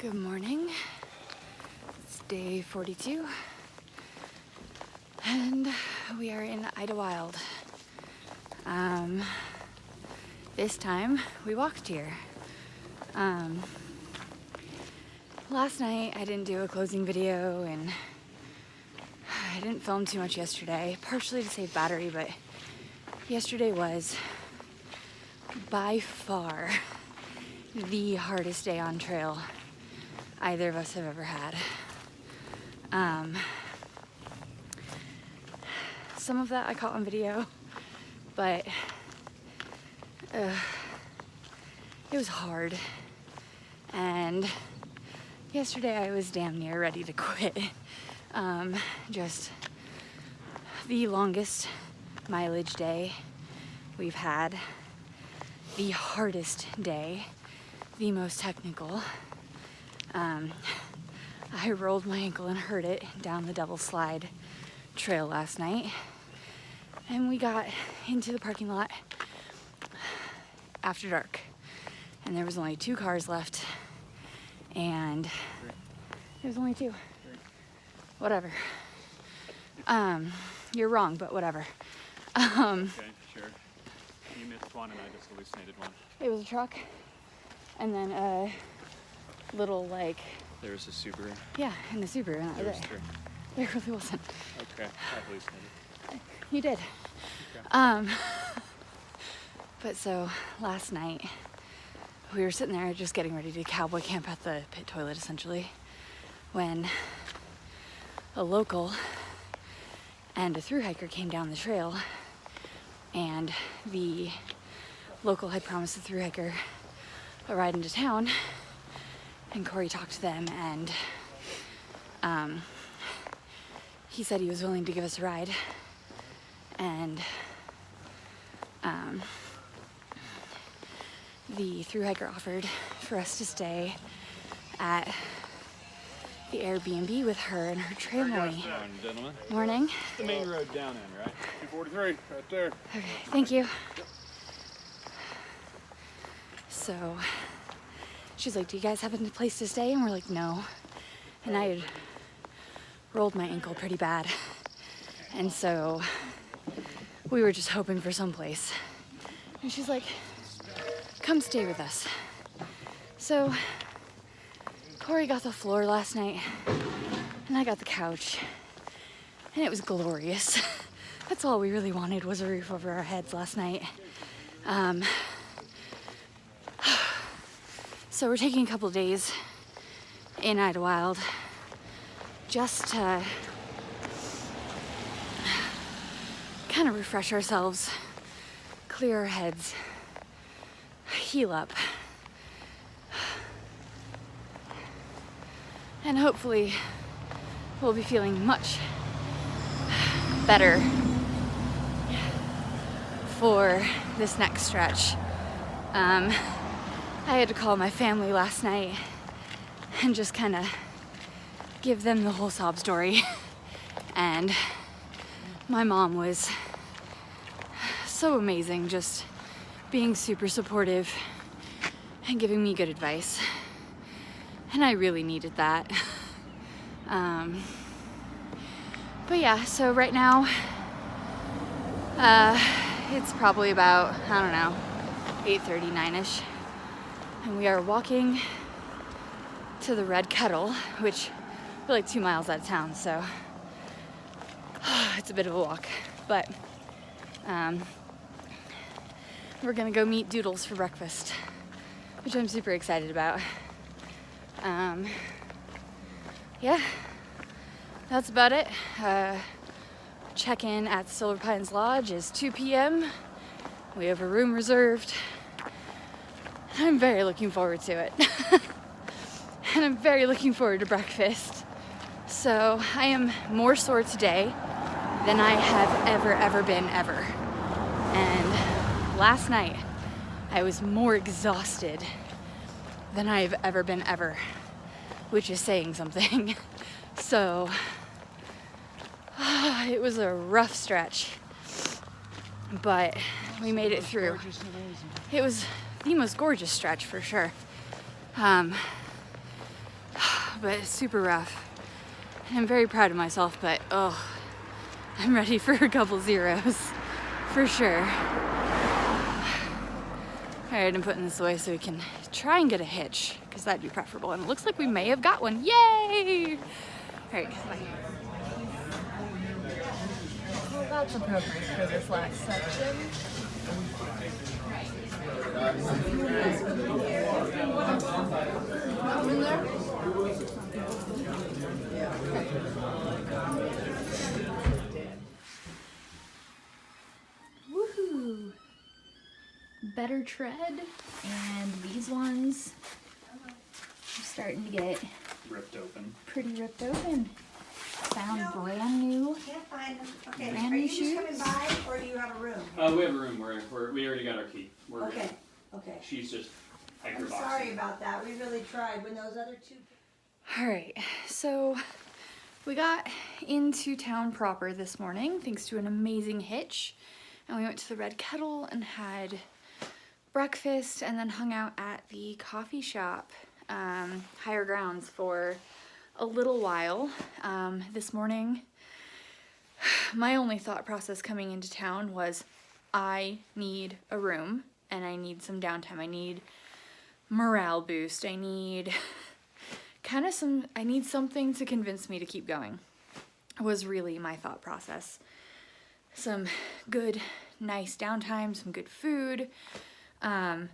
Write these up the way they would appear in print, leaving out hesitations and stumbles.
Good morning. It's day 42 and we are in Idlewild. This time we walked here. Last night I didn't do a closing video and I didn't film too much yesterday, partially to save battery, but yesterday was by far the hardest day on trail either of us have ever had. Some of that I caught on video, but it was hard. And yesterday I was damn near ready to quit. Just the longest mileage day we've had, the hardest day, the most technical. I rolled my ankle and hurt it down the double slide trail last night, and we got into the parking lot after dark, and there was only 2 cars left, and there was only 2. Whatever. You're wrong, but whatever. Okay, sure. You missed one and I just hallucinated one. It was a truck, and then a little, like... There was a Subaru. Yeah, and the Subaru, and that was it. There really wasn't. Okay, I hallucinated. You did. Okay. But so, last night, we were sitting there just getting ready to cowboy camp at the pit toilet, essentially, when a local and a thru hiker came down the trail, and the local had promised the thru hiker a ride into town, and Corey talked to them, and he said he was willing to give us a ride, and the thru hiker offered for us to stay at the Airbnb with her and her family. Gentlemen. Morning. The main road down in, right? 243, right there. Okay, thank you. So she's like, do you guys have a place to stay? And we're like, no. And I had rolled my ankle pretty bad. And so we were just hoping for some place. And she's like, come stay with us. So Corey got the floor last night and I got the couch, and it was glorious. That's all we really wanted, was a roof over our heads last night. So we're taking a couple days in Idlewild just to kind of refresh ourselves, clear our heads, heal up, and hopefully we'll be feeling much better for this next stretch. I had to call my family last night and just kind of give them the whole sob story. And my mom was so amazing, just being super supportive and giving me good advice. And I really needed that. But yeah, so right now, it's probably about, I don't know, 8:30, 9-ish. And we are walking to the Red Kettle, which we're like 2 miles out of town, so it's a bit of a walk. But we're gonna go meet Doodles for breakfast, which I'm super excited about. Yeah, that's about it. Check-in at Silver Pines Lodge is 2 p.m. We have a room reserved. I'm very looking forward to it. And I'm very looking forward to breakfast. So I am more sore today than I have ever been ever. And last night I was more exhausted than I have ever been ever, which is saying something. So it was a rough stretch, but we made it through. It was the most gorgeous stretch for sure. but super rough. And I'm very proud of myself, but oh, I'm ready for a couple zeros, for sure. All right, I'm putting this away so we can try and get a hitch, because that'd be preferable. And it looks like we may have got one. Yay! All right, bye. Well, that's appropriate for this last section. Woohoo! Better tread, and these ones are starting to get Ripped open. pretty ripped open. Found brand new. Can't find them. Okay, Brand are new you just coming shoes? by or do you have a room? We have a room where we already got our key. We're Okay, good. okay. She's just I'm hyper sorry about that. We really tried when those other two. All right, so we got into town proper this morning thanks to an amazing hitch, and we went to the Red Kettle and had breakfast and then hung out at the coffee shop, Higher Grounds, for a little while. This morning, my only thought process coming into town was I need a room and I need some downtime. I need morale boost. I need I need something to convince me to keep going, was really my thought process. Some good, nice downtime, some good food, and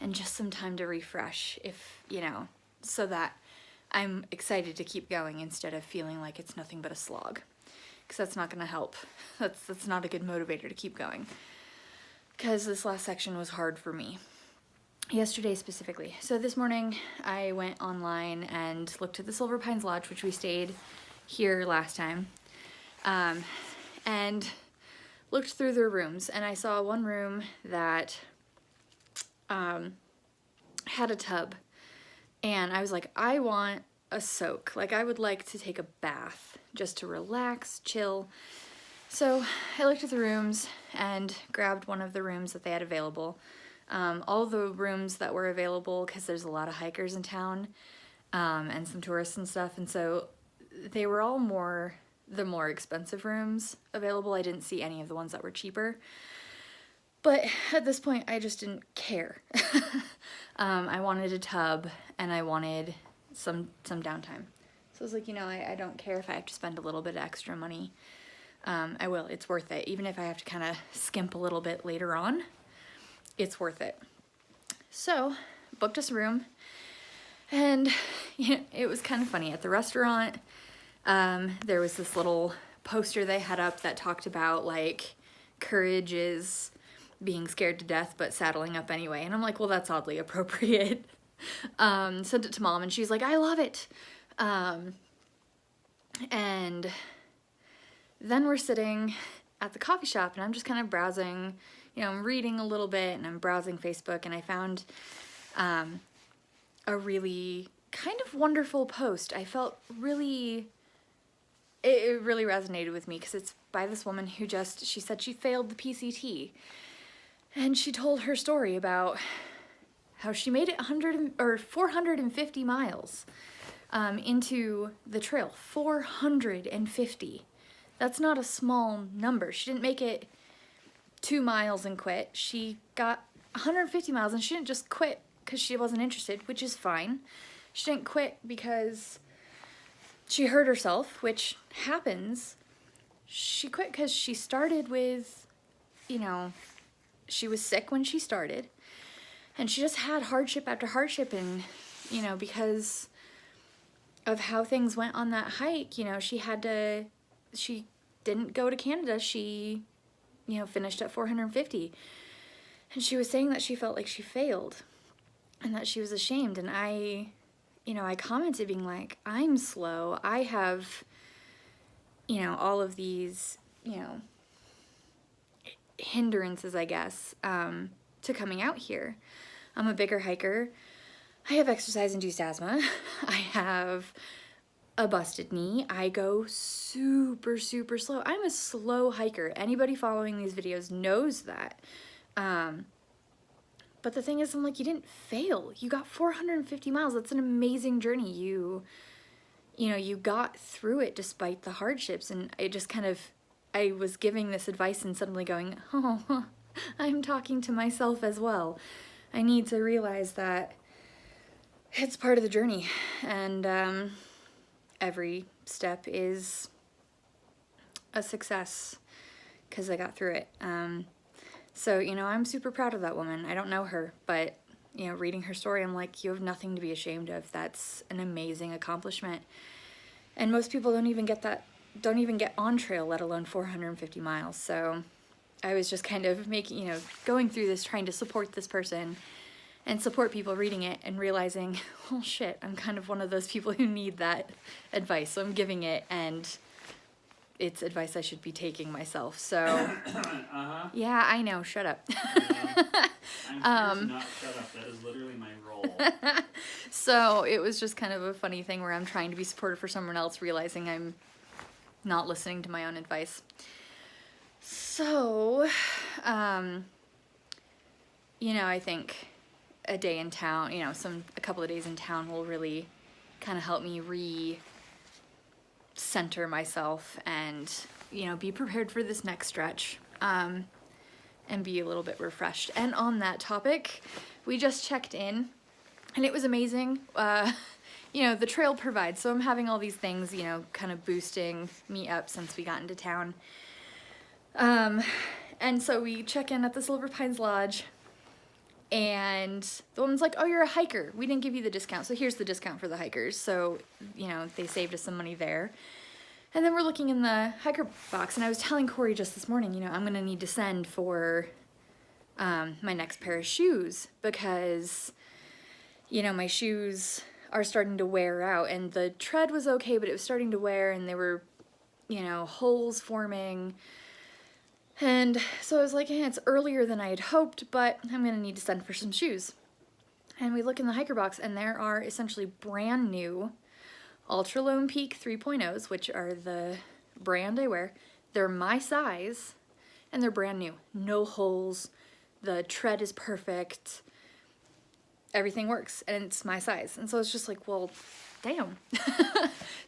just some time to refresh, if, you know, so that I'm excited to keep going instead of feeling like it's nothing but a slog, because that's not going to help. That's not a good motivator to keep going, because this last section was hard for me. Yesterday specifically. So this morning I went online and looked at the Silver Pines Lodge, which we stayed here last time, and looked through their rooms, and I saw one room that had a tub, and I was like, I want a soak. Like, I would like to take a bath just to relax, chill. So I looked at the rooms and grabbed one of the rooms that they had available. All the rooms that were available, because there's a lot of hikers in town, and some tourists and stuff, and so they were all the more expensive rooms available. I didn't see any of the ones that were cheaper, but at this point I just didn't care. I wanted a tub and I wanted some downtime. So I was like, you know, I don't care if I have to spend a little bit of extra money. I will. It's worth it. Even if I have to kind of skimp a little bit later on, it's worth it. So, booked us a room, and you know, it was kind of funny. At the restaurant, there was this little poster they had up that talked about, like, courage is being scared to death but saddling up anyway. And I'm like, well, that's oddly appropriate. Sent it to Mom, and she's like, I love it. And then we're sitting at the coffee shop, and I'm just kind of browsing. You know, I'm reading a little bit, and I'm browsing Facebook, and I found a really kind of wonderful post. I felt really, it really resonated with me, because it's by this woman who she said she failed the PCT, and she told her story about how she made it 450 miles into the trail. 450. That's not a small number. She didn't make it 2 miles and quit. She got 150 miles, and she didn't just quit because she wasn't interested, which is fine. She didn't quit because she hurt herself, which happens. She quit because she started with, you know, she was sick when she started, and she just had hardship after hardship, and, you know, because of how things went on that hike, you know, she didn't go to Canada. She, you know, finished at 450, and she was saying that she felt like she failed and that she was ashamed. And I commented being like, I'm slow. I have, you know, all of these, you know, hindrances, I guess, to coming out here. I'm a bigger hiker. I have exercise-induced asthma. I have a busted knee. I go super, super slow. I'm a slow hiker. Anybody following these videos knows that. But the thing is, I'm like, you didn't fail. You got 450 miles. That's an amazing journey. You know, you got through it despite the hardships. And I just kind of, I was giving this advice and suddenly going, oh, I'm talking to myself as well. I need to realize that it's part of the journey. And every step is a success because I got through it. So, you know, I'm super proud of that woman. I don't know her, but, you know, reading her story, I'm like, you have nothing to be ashamed of. That's an amazing accomplishment. And most people don't even get on trail, let alone 450 miles. So I was just kind of making, you know, going through this, trying to support this person and support people reading it and realizing, oh shit, I'm kind of one of those people who need that advice. So I'm giving it, and it's advice I should be taking myself. So, yeah, I know. Shut up. I'm here to not shut up. That is literally my role. So it was just kind of a funny thing where I'm trying to be supportive for someone else, realizing I'm not listening to my own advice. So, you know, I think a day in town, you know, a couple of days in town will really kind of help me center myself and, you know, be prepared for this next stretch, and be a little bit refreshed. And on that topic, we just checked in and it was amazing. You know, the trail provides, so I'm having all these things, you know, kind of boosting me up since we got into town. And so we check in at the Silver Pines Lodge, and the woman's like, oh, you're a hiker. We didn't give you the discount, so here's the discount for the hikers. So, you know, they saved us some money there. And then we're looking in the hiker box, and I was telling Corey just this morning, you know, I'm going to need to send for my next pair of shoes because, you know, my shoes are starting to wear out, and the tread was okay, but it was starting to wear, and there were, you know, holes forming. And so I was like, it's earlier than I had hoped, but I'm going to need to send for some shoes. And we look in the hiker box, and there are essentially brand new Ultra Lone Peak 3.0s, which are the brand I wear. They're my size, and they're brand new. No holes. The tread is perfect. Everything works, and it's my size. And so it's just like, well, damn.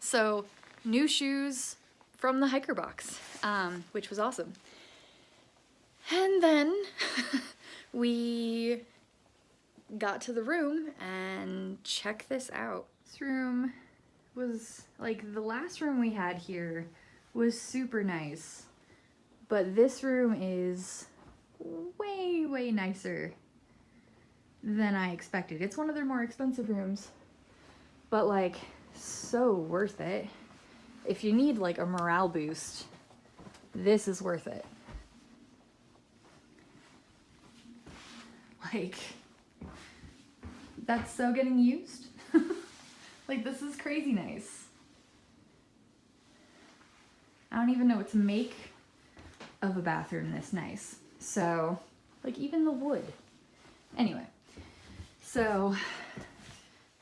So new shoes from the hiker box, which was awesome. And then we got to the room and check this out. This room was like the last room we had here was super nice, but this room is way, way nicer than I expected. It's one of their more expensive rooms, but like so worth it. If you need like a morale boost, this is worth it. Like, that's so getting used. Like, this is crazy nice. I don't even know what to make of a bathroom this nice. So, like, even the wood. Anyway, so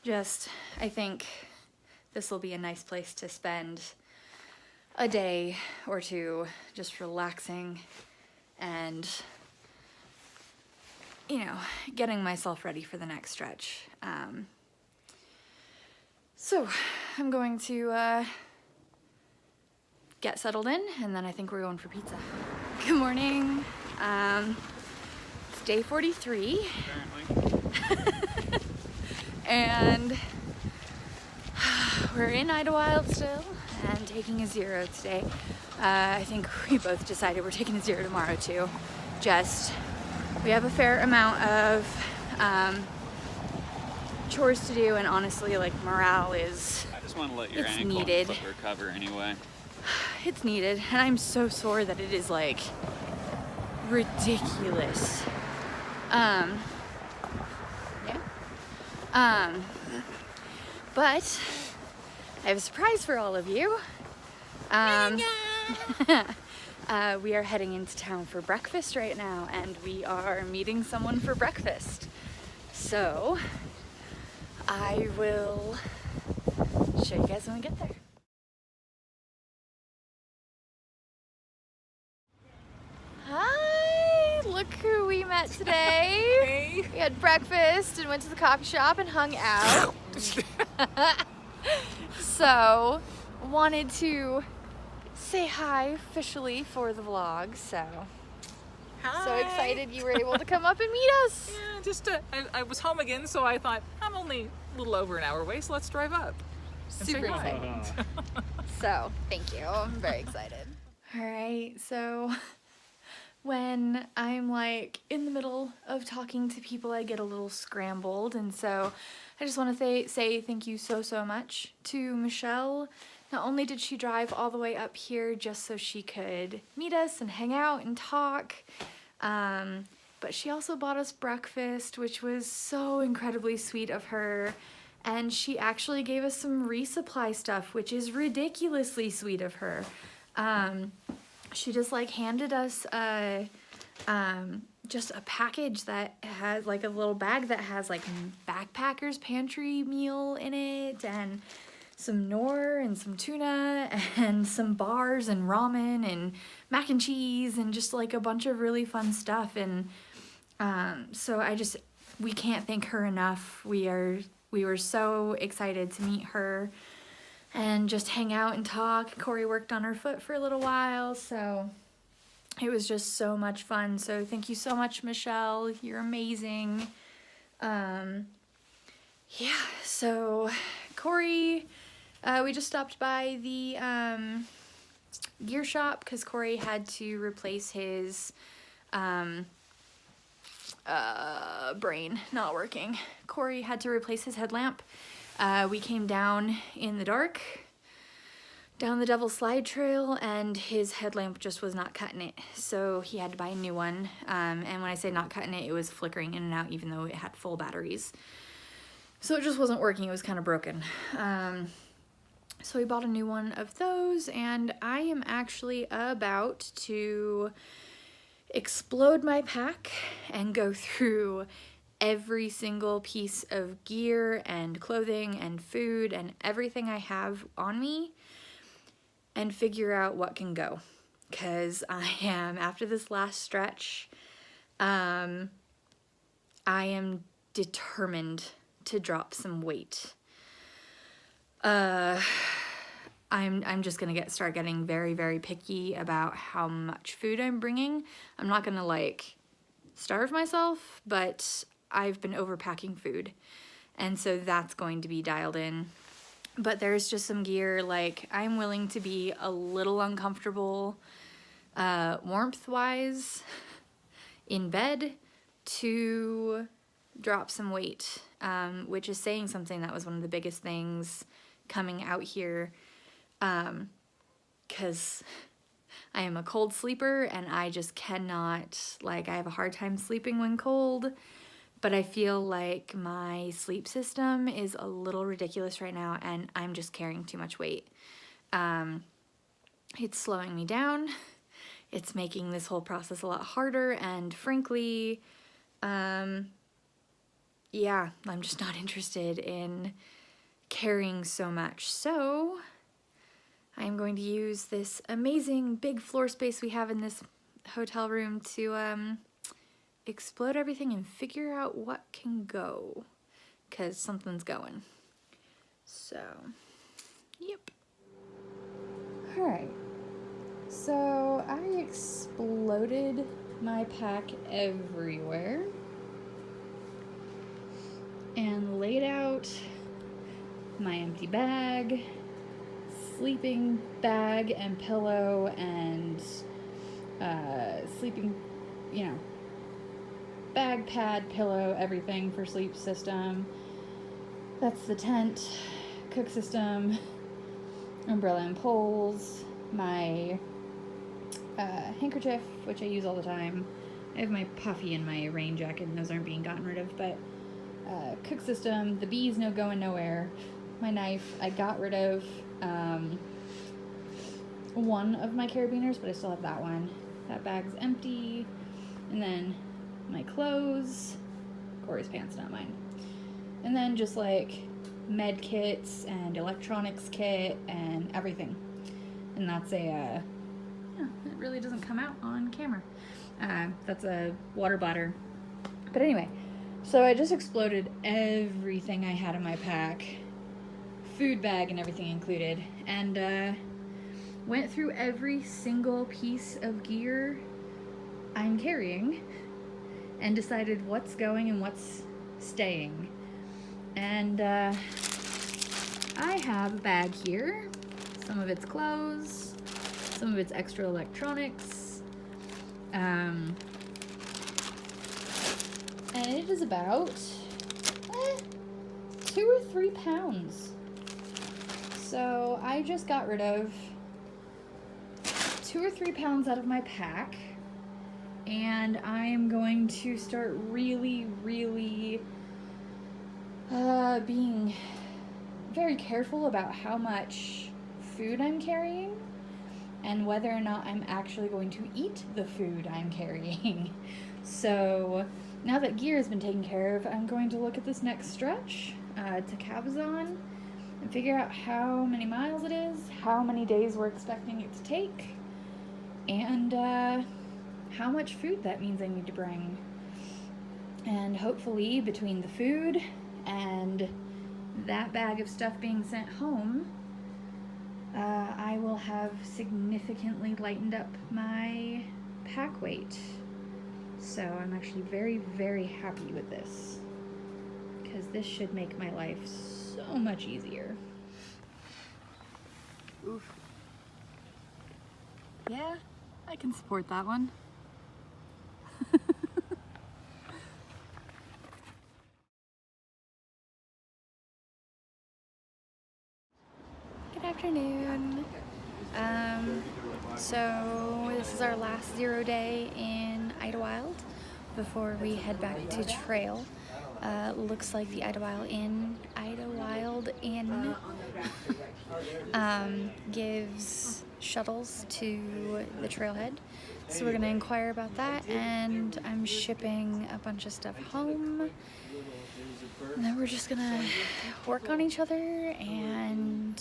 just, I think this will be a nice place to spend a day or two just relaxing and, you know, getting myself ready for the next stretch. So I'm going to get settled in, and then I think we're going for pizza. Good morning. It's day 43. Apparently. And we're in Idlewild still and taking a 0 today. I think we both decided we're taking a 0 tomorrow too. We have a fair amount of chores to do, and honestly, like, morale is, I just want to let your it's ankle needed. and foot recover anyway. It's needed, and I'm so sore that it is like ridiculous. But I have a surprise for all of you. We are heading into town for breakfast right now, and we are meeting someone for breakfast. So I will show you guys when we get there. Hi, look who we met today. We had breakfast and went to the coffee shop and hung out. So, wanted to say hi officially for the vlog, so. Hi. So excited you were able to come up and meet us. Yeah, just I was home again, so I thought I'm only a little over an hour away, so let's drive up. and Super say hi. excited. So, thank you. I'm very excited. All right, so when I'm like in the middle of talking to people, I get a little scrambled, and so I just want to say thank you so much to Michelle. Not only did she drive all the way up here just so she could meet us and hang out and talk, but she also bought us breakfast, which was so incredibly sweet of her. And she actually gave us some resupply stuff, which is ridiculously sweet of her. She just like handed us just a package that has like a little bag that has like backpacker's pantry meal in it, and some Knorr and some tuna and some bars and ramen and mac and cheese and just like a bunch of really fun stuff. And so we can't thank her enough. We were so excited to meet her and just hang out and talk. Corey worked on her foot for a little while, so it was just so much fun. So thank you so much, Michelle. You're amazing. Yeah, so Corey, we just stopped by the gear shop because Corey had to replace his brain not working. Corey had to replace his headlamp. We came down in the dark, down the Devil's Slide Trail, and his headlamp just was not cutting it. So he had to buy a new one. And when I say not cutting it, it was flickering in and out even though it had full batteries. So it just wasn't working. It was kind of broken. So we bought a new one of those, and I am actually about to explode my pack and go through every single piece of gear and clothing and food and everything I have on me and figure out what can go. Because I am, after this last stretch, I am determined to drop some weight. I'm just gonna start getting very picky about how much food I'm bringing. I'm not gonna like starve myself, but I've been overpacking food, and so that's going to be dialed in. But there's just some gear, like I'm willing to be a little uncomfortable warmth-wise in bed to drop some weight, which is saying something. That was one of the biggest things coming out here, because I am a cold sleeper and I just cannot, like, I have a hard time sleeping when cold, but I feel like my sleep system is a little ridiculous right now and I'm just carrying too much weight. It's slowing me down. It's making this whole process a lot harder, and frankly, yeah, I'm just not interested in carrying so much. So I'm going to use this amazing big floor space we have in this hotel room to explode everything and figure out what can go, because something's going. So, yep. Alright, so I exploded my pack everywhere and laid out my empty bag, sleeping bag and pillow, and sleeping, bag, pad, pillow, everything for sleep system. That's the tent, cook system, umbrella and poles, my handkerchief, which I use all the time. I have my puffy and my rain jacket, and those aren't being gotten rid of, but cook system, the bees no going nowhere, my knife, I got rid of one of my carabiners, but I still have that one. That bag's empty. And then my clothes, Corey's pants, not mine. And then just like med kits and electronics kit and everything. And that's a Yeah, it really doesn't come out on camera. That's a water bladder. But anyway, so I just exploded everything I had in my pack, food bag and everything included, and went through every single piece of gear I'm carrying and decided what's going and what's staying. And I have a bag here. Some of it's clothes, some of it's extra electronics, and it is about 2 or 3 pounds. So I just got rid of 2 or 3 pounds out of my pack, and I'm going to start really being very careful about how much food I'm carrying and whether or not I'm actually going to eat the food I'm carrying. So now that gear has been taken care of, I'm going to look at this next stretch to Cabazon and figure out how many miles it is, how many days we're expecting it to take, and how much food that means I need to bring. And hopefully between the food and that bag of stuff being sent home, I will have significantly lightened up my pack weight. So I'm actually very happy with this, because this should make my life so much easier. Oof. Yeah, I can support that one. Good afternoon. So this is our last 0 day in Idlewild before we head back to trail. Looks like the Idlewild Inn gives shuttles to the trailhead. So we're gonna inquire about that, and I'm shipping a bunch of stuff home. And then we're just gonna work on each other and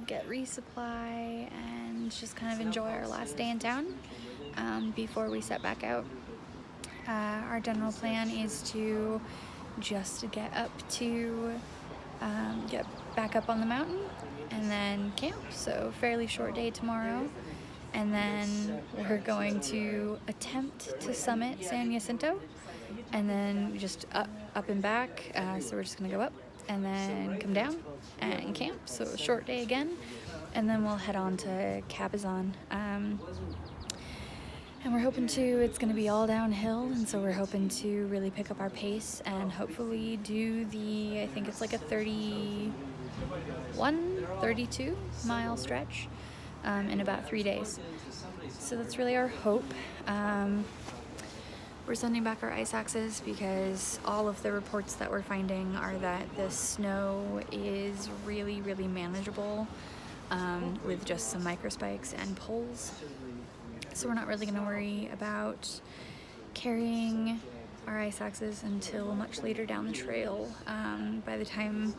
get resupply and just kind of enjoy our last day in town before we set back out. Our general plan is to just get back up on the mountain and then camp. So fairly short day tomorrow. And then we're going to attempt to summit San Jacinto, and then just up and back. So we're just gonna go up and then come down and camp. So a short day again, and then we'll head on to Cabazon. And we're hoping it's gonna be all downhill, and so we're hoping to really pick up our pace and hopefully do I think it's like a 32 mile stretch in about 3 days. So that's really our hope. We're sending back our ice axes because all of the reports that we're finding are that the snow is really manageable with just some microspikes and poles. So we're not really going to worry about carrying our ice axes until much later down the trail. By the time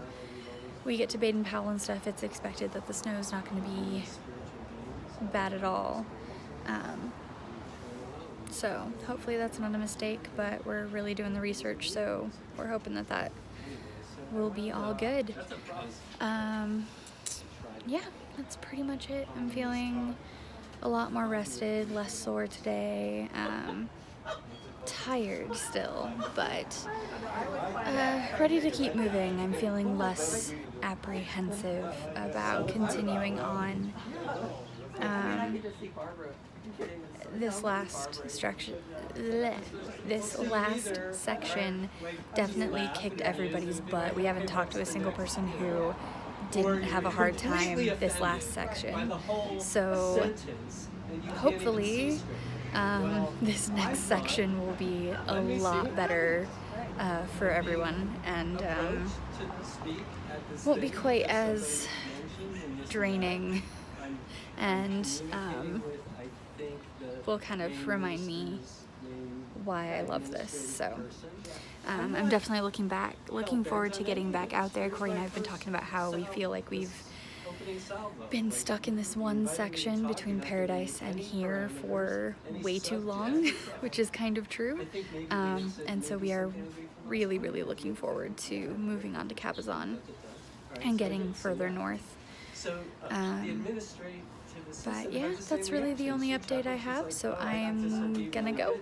we get to Baden Powell and stuff, it's expected that the snow is not going to be bad at all. So hopefully that's not a mistake, but we're really doing the research, so we're hoping that will be all good. Yeah, that's pretty much it. I'm feeling a lot more rested, less sore today. Tired still, but ready to keep moving. I'm feeling less apprehensive about continuing on. This last section definitely kicked everybody's butt. We haven't talked to a single person who didn't have a hard time this last section. So hopefully this next section will be a lot better for everyone, and won't be quite as draining, and will kind of remind me why I love this. So I'm definitely looking forward to getting back out there. Corey and I have been talking about how we feel like we've been stuck in this one section between Paradise and here for way too long, which is kind of true. And so we are really, really looking forward to moving on to Cabazon and getting further north. But yeah, that's really the only update I have, so I'm gonna go.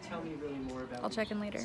I'll check in later.